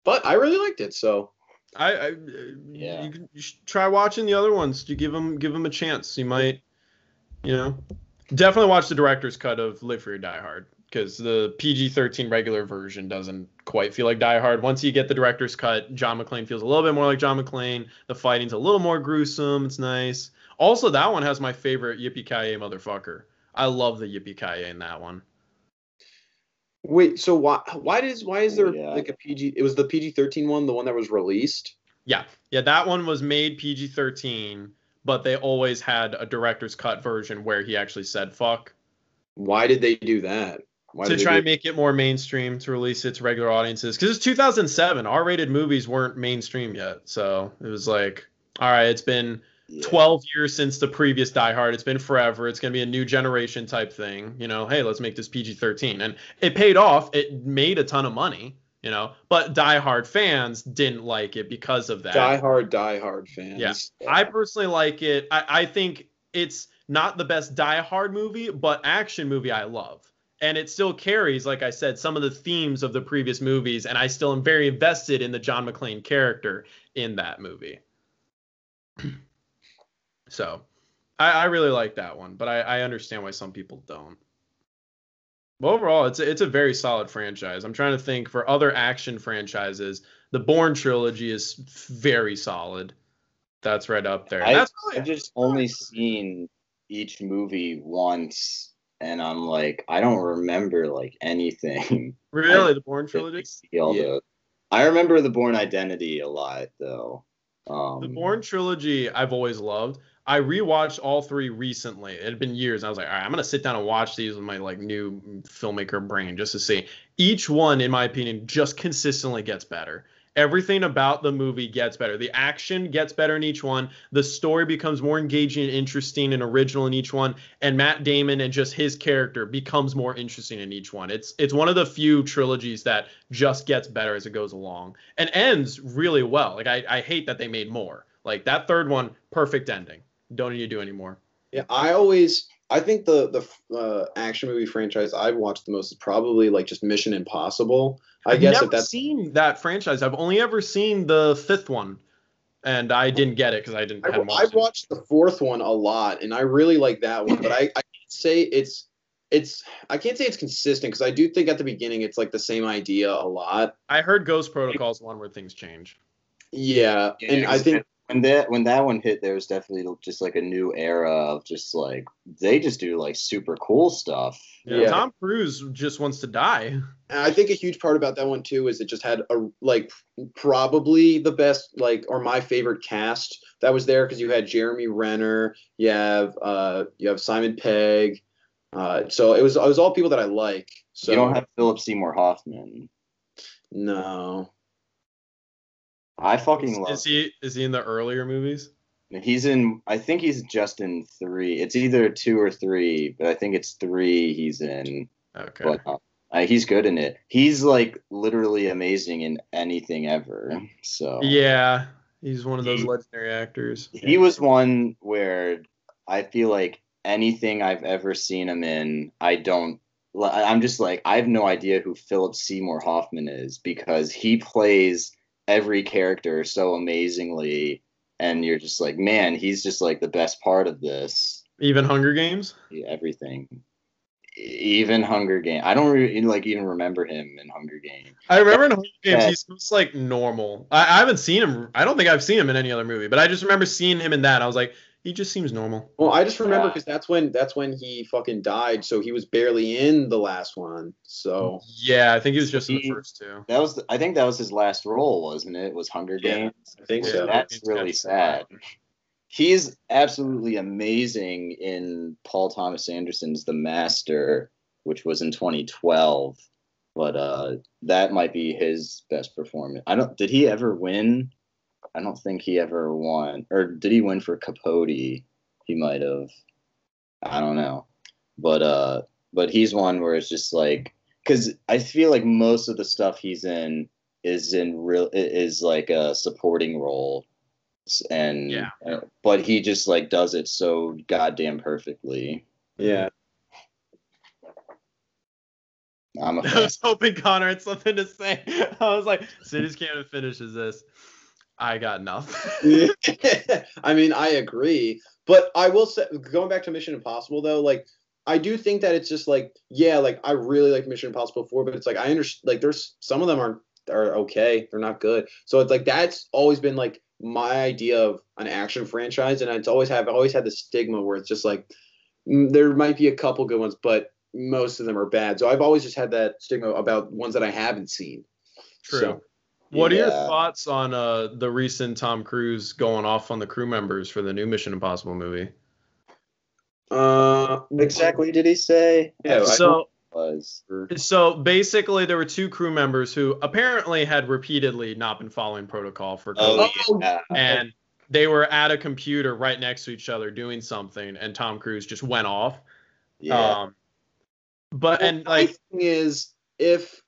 but I really liked it. So You should try watching the other ones. You give them a chance. You might, definitely watch the director's cut of Live Free or Die Hard, because the PG-13 regular version doesn't quite feel like Die Hard. Once you get the director's cut, John McClane feels a little bit more like John McClane. The fighting's a little more gruesome. It's nice. Also, that one has my favorite yippee-ki-yay motherfucker. I love the yippee-ki-yay in that one. Wait, so why is there like a PG? It was the PG-13 one, the one that was released. Yeah, that one was made PG-13, but they always had a director's cut version where he actually said fuck. Why did they do that? To try and make it more mainstream, to release it to regular audiences. Because it's 2007. R-rated movies weren't mainstream yet. So it was like, all right, it's been 12 years since the previous Die Hard. It's been forever. It's going to be a new generation type thing. Hey, let's make this PG-13. And it paid off. It made a ton of money, but Die Hard fans didn't like it because of that. Die Hard fans. Yeah. I personally like it. I think it's not the best Die Hard movie, but action movie I love. And it still carries, like I said, some of the themes of the previous movies, and I still am very invested in the John McClane character in that movie. So, I really like that one, but I understand why some people don't. But overall, it's a very solid franchise. I'm trying to think for other action franchises. The Bourne trilogy is very solid. That's right up there. I've just only seen each movie once. And I'm like, I don't remember like anything. Really, the Bourne trilogy? I remember the Bourne Identity a lot, though. The Bourne trilogy I've always loved. I rewatched all three recently. It had been years. I was like, all right, I'm gonna sit down and watch these with my like new filmmaker brain just to see. Each one, in my opinion, just consistently gets better. Everything about the movie gets better. The action gets better in each one. The story becomes more engaging and interesting and original in each one. And Matt Damon and just his character becomes more interesting in each one. It's one of the few trilogies that just gets better as it goes along and ends really well. Like I hate that they made more. Like that third one, perfect ending. Don't need to do any more. Yeah, I think the action movie franchise I've watched the most is probably like just Mission Impossible. I've never seen that franchise. I've only ever seen the fifth one, and I didn't get it because I didn't. I've watched the fourth one a lot, and I really like that one. But I can't say it's consistent because I do think at the beginning it's like the same idea a lot. I heard Ghost Protocol is one where things change. Yeah, and I think. When that one hit, there was definitely just like a new era of just like they just do like super cool stuff. Yeah. Tom Cruise just wants to die. And I think a huge part about that one too is it just had probably the best or my favorite cast that was there because you had Jeremy Renner, you have Simon Pegg, so it was all people that I like. So you don't have Philip Seymour Hoffman. No. I fucking love. Is he in the earlier movies? I think he's just in 3. It's either 2 or 3, but I think it's 3 he's in. Okay. But he's good in it. He's like literally amazing in anything ever. So yeah, he's one of those legendary actors. He was one where I feel like anything I've ever seen him in, I'm just like, I have no idea who Philip Seymour Hoffman is because he plays every character so amazingly, and you're just like, man, he's just like the best part of this. Even Hunger Games? Yeah, everything. Even Hunger Games. I don't really even remember him in Hunger Games. I remember in Hunger Games he's just like normal. I haven't seen him. I don't think I've seen him in any other movie, but I just remember seeing him in that. I was like, he just seems normal. Well, I just remember because that's when he fucking died, so he was barely in the last one. So yeah, I think he was just in the first two. I think that was his last role, wasn't it? Was Hunger Games? I think so. That's really sad. He's absolutely amazing in Paul Thomas Anderson's The Master, which was in 2012. But that might be his best performance. Did he ever win? I don't think he ever won. Or did he win for Capote? He might have. I don't know. But he's one where it's just like, because I feel like most of the stuff he's in is like a supporting role, and yeah. But he just like does it so goddamn perfectly. Yeah. I was hoping Connor had something to say. I was like, City's Cannon finishes this. I got nothing. I mean, I agree, but I will say, going back to Mission Impossible though, like I do think that it's just like, yeah, like I really like Mission Impossible 4, but it's like I understand, like there's some of them are okay, they're not good. So it's like that's always been like my idea of an action franchise, and I've always had the stigma where it's just like there might be a couple good ones, but most of them are bad. So I've always just had that stigma about ones that I haven't seen. True. So, what are your thoughts on the recent Tom Cruise going off on the crew members for the new Mission Impossible movie? Exactly did he say? Yeah, so basically there were two crew members who apparently had repeatedly not been following protocol for COVID. And they were at a computer right next to each other doing something, and Tom Cruise just went off. Yeah. My thing is, if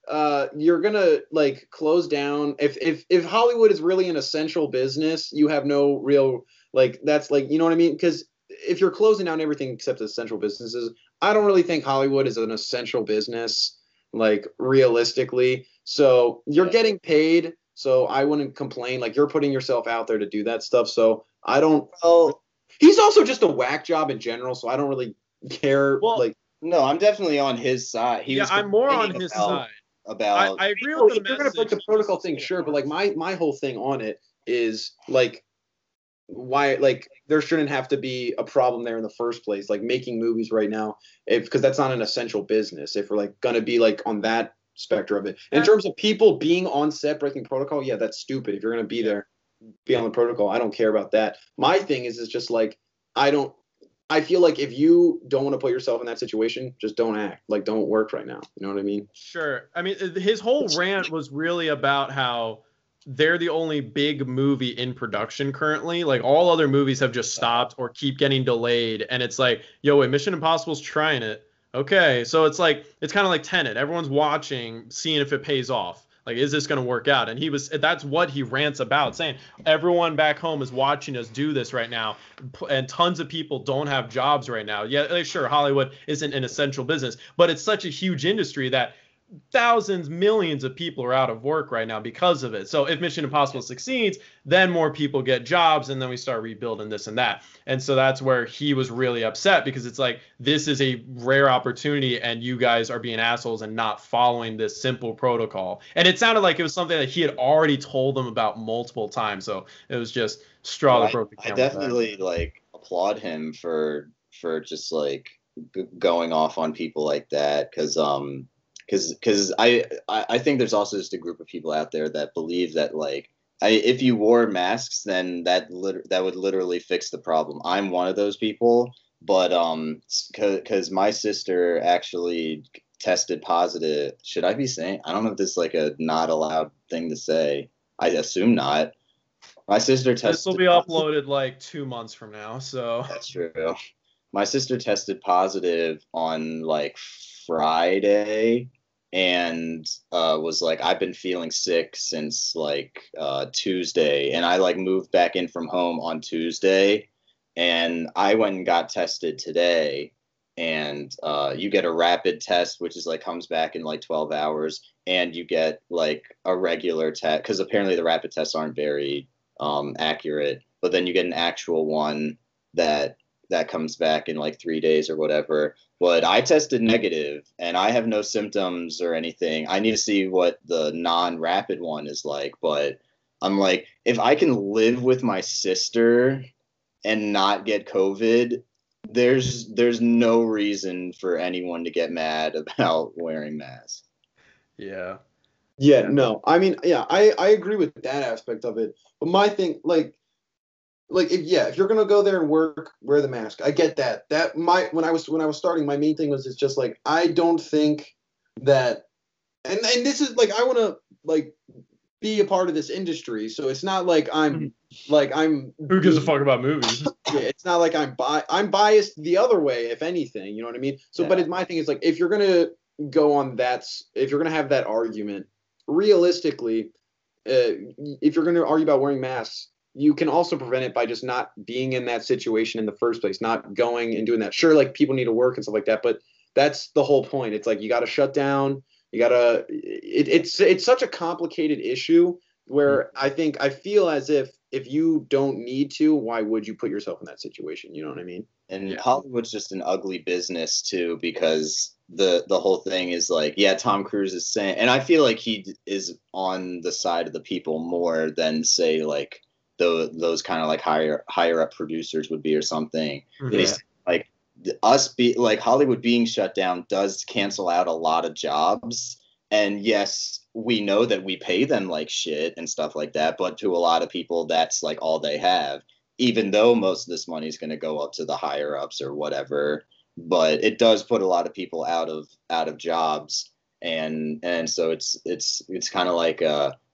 you're gonna like close down, if Hollywood is really an essential business, you have no real like that's like, you know what I mean? Because if you're closing down everything except essential businesses, I don't really think Hollywood is an essential business, like realistically. So you're getting paid, so I wouldn't complain. Like you're putting yourself out there to do that stuff. So I don't. Well, he's also just a whack job in general, so I don't really care. Well, no, I'm definitely on his side. I'm more on his side. About I agree with the if you're gonna break the protocol thing, sure, but like my whole thing on it is like why like there shouldn't have to be a problem there in the first place, like making movies right now, because that's not an essential business if we're like gonna be like on that spectrum of it. In terms of people being on set breaking protocol, yeah, that's stupid. If you're gonna be there, be on the protocol, I don't care about that. My thing is just like I feel like if you don't want to put yourself in that situation, just don't act. Like, don't work right now. You know what I mean? Sure. I mean, his whole rant was really about how they're the only big movie in production currently. Like, all other movies have just stopped or keep getting delayed. And it's like, yo, wait, Mission Impossible's trying it. Okay. So it's like, it's kind of like Tenet. Everyone's watching, seeing if it pays off. Like, is this going to work out? And that's what he rants about, saying everyone back home is watching us do this right now. And tons of people don't have jobs right now. Yeah, sure, Hollywood isn't an essential business, but it's such a huge industry that thousands, millions of people are out of work right now because of it. So if Mission Impossible succeeds, then more people get jobs, and then we start rebuilding this and that. And so that's where he was really upset, because it's like, this is a rare opportunity and you guys are being assholes and not following this simple protocol. And it sounded like it was something that he had already told them about multiple times. So it was just straw that broke the camel's back. I definitely like applaud him for just like going off on people like that, because I think there's also just a group of people out there that believe that like if you wore masks, then that would literally fix the problem. I'm one of those people, but because my sister actually tested positive. Should I be saying? I don't know if this is like a not allowed thing to say. I assume not. My sister tested. This will be uploaded like 2 months from now, so that's true. My sister tested positive on like Friday, and was like, I've been feeling sick since like Tuesday, and I like moved back in from home on Tuesday, and I went and got tested today, and you get a rapid test, which is like comes back in like 12 hours, and you get like a regular test, because apparently the rapid tests aren't very accurate, but then you get an actual one that comes back in like 3 days or whatever. But I tested negative, and I have no symptoms or anything. I need to see what the non-rapid one is like. But I'm like, if I can live with my sister and not get COVID, there's no reason for anyone to get mad about wearing masks. Yeah. Yeah, no. I mean, yeah, I agree with that aspect of it. But my thing, like if you're gonna go there and work, wear the mask. I get that. When I was starting, my main thing was it's just like, I don't think that, and this is like, I want to like be a part of this industry, so it's not like I'm who gives a fuck about movies? Yeah, it's not like I'm biased the other way, if anything, you know what I mean? So, yeah. But my thing is like, if you're gonna go on if you're gonna have that argument, realistically, if you're gonna argue about wearing masks, you can also prevent it by just not being in that situation in the first place, not going and doing that. Sure, like people need to work and stuff like that, but that's the whole point. It's like, you got to shut down. You got to. It's such a complicated issue where I feel as if you don't need to, why would you put yourself in that situation? You know what I mean? And Hollywood's just an ugly business too, because the whole thing is like, yeah, Tom Cruise is saying, and I feel like he is on the side of the people more than say like those kind of like higher up producers would be or something. They say, like Hollywood being shut down does cancel out a lot of jobs. And yes, we know that we pay them like shit and stuff like that, but to a lot of people, that's like all they have, even though most of this money is going to go up to the higher ups or whatever. But it does put a lot of people out of jobs. And so it's kind of like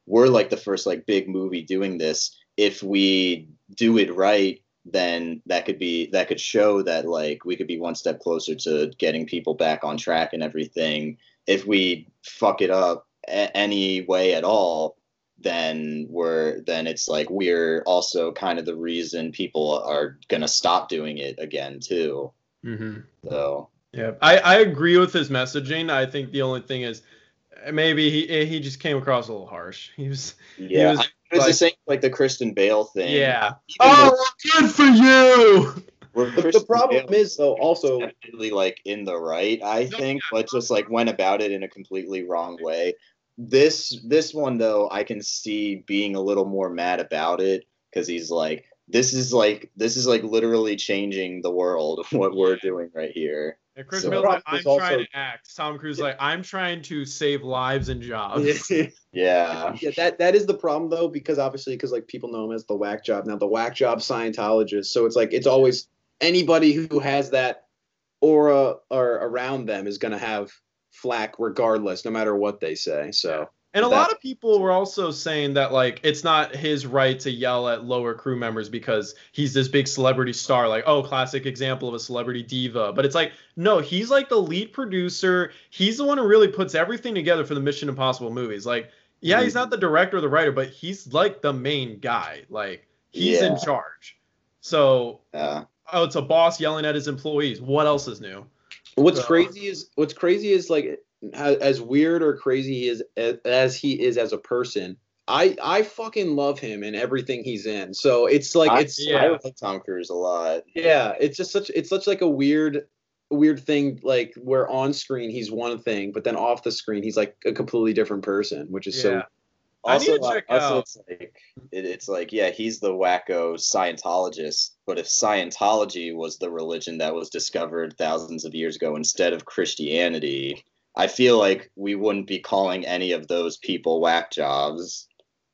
we're like the first like big movie doing this. If we do it right, then that could show that like we could be one step closer to getting people back on track and everything. If we fuck it up any way at all, then it's like we're also kind of the reason people are gonna stop doing it again too. Mm-hmm. So yeah, I agree with his messaging. I think the only thing is maybe he just came across a little harsh. He was it's like, the same like the Kristen Bale thing. Yeah. Good for you. The problem is though also definitely like in the right, I think, but just like went about it in a completely wrong way. This one though, I can see being a little more mad about it because he's like, this is like literally changing the world what we're doing right here. And Chris Bale's like, I'm trying to act. Tom Cruise like, I'm trying to save lives and jobs. Yeah. That is the problem though, because like people know him as the whack job now, the whack job Scientologist. So it's like it's always anybody who has that aura or around them is going to have flack regardless, no matter what they say. So, and a lot of people were also saying that like it's not his right to yell at lower crew members because he's this big celebrity star, like, oh, classic example of a celebrity diva. But it's like, no, he's like the lead producer. He's the one who really puts everything together for the Mission Impossible movies. Like, yeah, he's not the director or the writer, but he's like the main guy. Like, he's in charge. So oh, it's a boss yelling at his employees. What else is new? What's crazy is like as weird or crazy he is as he is as a person. I fucking love him and everything he's in. So it's like I like Tom Cruise a lot. Yeah, it's such like a weird thing, like where on screen he's one thing, but then off the screen he's like a completely different person, which is so. Also, it's like, yeah, he's the wacko Scientologist, but if Scientology was the religion that was discovered thousands of years ago instead of Christianity, I feel like we wouldn't be calling any of those people whack jobs.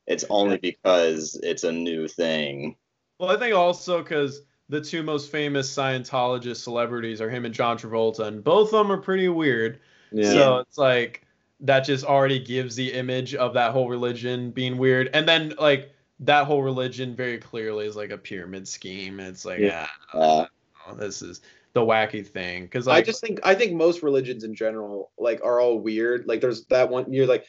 It's only because it's a new thing. Well, I think also because the two most famous Scientologist celebrities are him and John Travolta, and both of them are pretty weird. Yeah. So it's like that just already gives the image of that whole religion being weird. And then like that whole religion very clearly is like a pyramid scheme. And it's like, this is the wacky thing. Cause like, I think most religions in general, like are all weird. Like there's that one, you're like,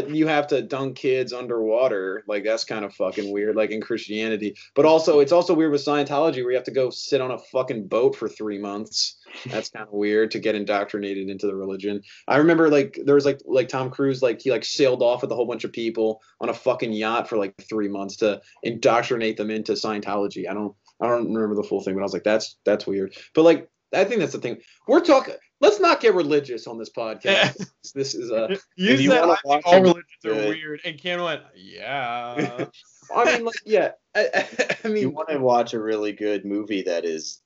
you have to dunk kids underwater. Like that's kind of fucking weird, like in Christianity. But also it's also weird with Scientology where you have to go sit on a fucking boat for 3 months. That's kind of weird to get indoctrinated into the religion. I remember like there was like Tom Cruise, like he like sailed off with a whole bunch of people on a fucking yacht for like 3 months to indoctrinate them into Scientology. I don't remember the full thing, but I was like, that's weird. But like I think that's the thing. We're talking. Let's not get religious on this podcast. This is you said all religions are weird, and Cam went, yeah. I mean, like, yeah. I mean, you want to watch a really good movie that is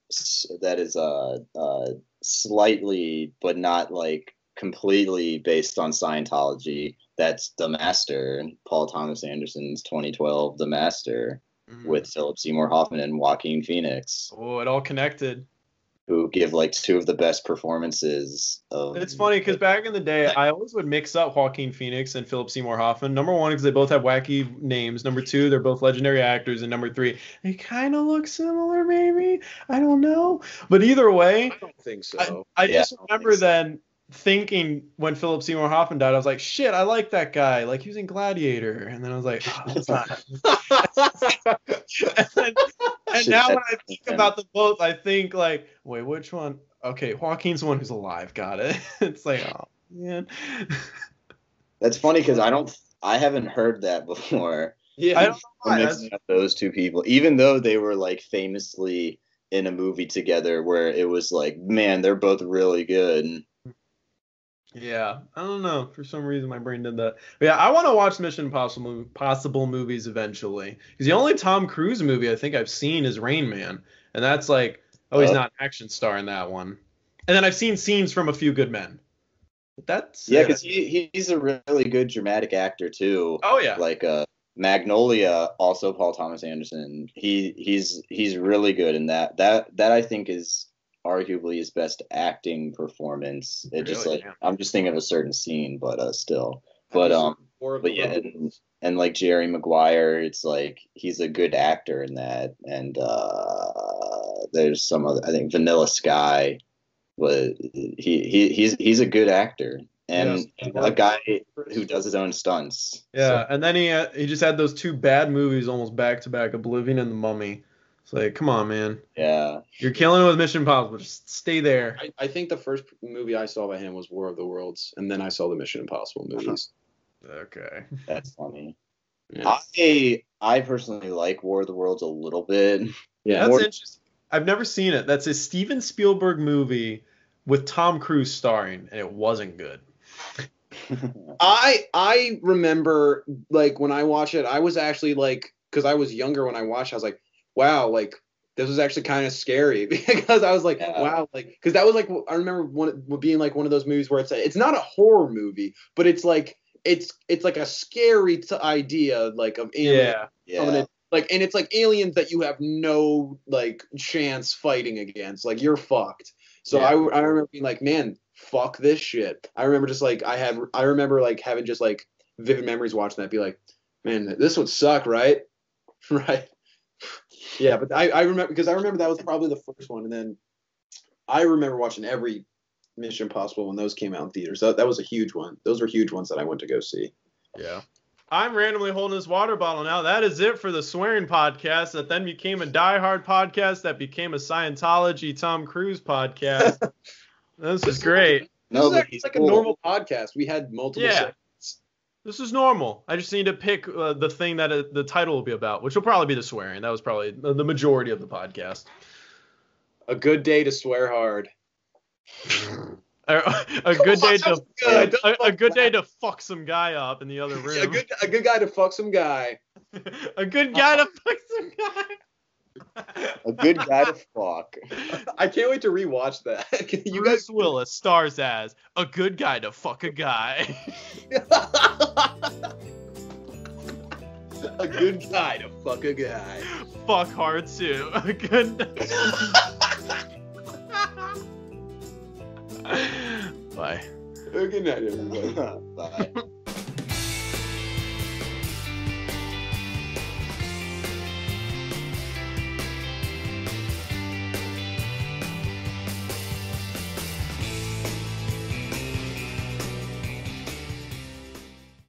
slightly, but not like completely based on Scientology. That's The Master, Paul Thomas Anderson's 2012 The Master, with Philip Seymour Hoffman and Joaquin Phoenix. Oh, it all connected. Who give like two of the best performances of. It's funny because back in the day, I always would mix up Joaquin Phoenix and Philip Seymour Hoffman. Number one, because they both have wacky names. Number two, they're both legendary actors. And number three, they kind of look similar, maybe. I don't know. But either way, I don't think so. I just remember then thinking when Philip Seymour Hoffman died, I was like, shit, I like that guy. Like, he was in Gladiator. And then I was like, oh, it's not. And now when I think about them both, I think like, wait, which one? Okay, Joaquin's the one who's alive. Got it. It's like, oh man. That's funny because I don't I haven't heard that before. Yeah, I don't know why. Mixing up those two people, even though they were like famously in a movie together, where it was like, man, they're both really good. Yeah, I don't know. For some reason, my brain did that. But yeah, I want to watch Mission Impossible movies eventually. Because the only Tom Cruise movie I think I've seen is Rain Man, and that's like, he's not an action star in that one. And then I've seen scenes from A Few Good Men. But that's because he's a really good dramatic actor too. Oh yeah, like Magnolia, also Paul Thomas Anderson. He's really good in that. That I think is arguably his best acting performance. It just like I'm just thinking of a certain scene, but still. But yeah, and like Jerry Maguire, it's like he's a good actor in that. And there's some other, I think Vanilla Sky, but he's a good actor. And a guy who does his own stunts. Yeah, so. And then he just had those two bad movies almost back to back, Oblivion and The Mummy. It's like, come on, man. Yeah. You're killing it with Mission Impossible. Just stay there. I think the first movie I saw by him was War of the Worlds, and then I saw the Mission Impossible movies. Okay. That's funny. Yeah. I personally like War of the Worlds a little bit. Yeah. That's interesting. I've never seen it. That's a Steven Spielberg movie with Tom Cruise starring, and it wasn't good. I remember, like, when I watched it, I was actually like, because I was younger when I watched it, I was like, wow, like, this was actually kind of scary, because I was like, wow, like, because that was like, I remember being like one of those movies where it's not a horror movie, but it's like like a scary idea, like, of aliens coming in, like, and it's like aliens that you have no like chance fighting against, like, you're fucked. So I remember being like, man, fuck this shit. I remember just like I remember like having just like vivid memories watching that, be like, man, this would suck, right? Right. Yeah, but I remember, because I remember that was probably the first one, and then I remember watching every Mission Impossible when those came out in theaters. That was a huge one. Those were huge ones that I went to go see. Yeah. I'm randomly holding this water bottle now. That is it for the Swearing podcast that then became a Die Hard podcast that became a Scientology Tom Cruise podcast. This is great. It's like a normal podcast. We had multiple segments. This is normal. I just need to pick the thing that the title will be about, which will probably be the swearing. That was probably the majority of the podcast. A good day to swear hard. A good day to fuck some guy up in the other room. A good guy to fuck some guy. A good guy to fuck some guy. A good guy to fuck. I can't wait to rewatch that. You Bruce Willis stars as a good guy to fuck a guy. A good guy to fuck a guy. Fuck hard too. A good. Bye. Good night, everybody. Bye.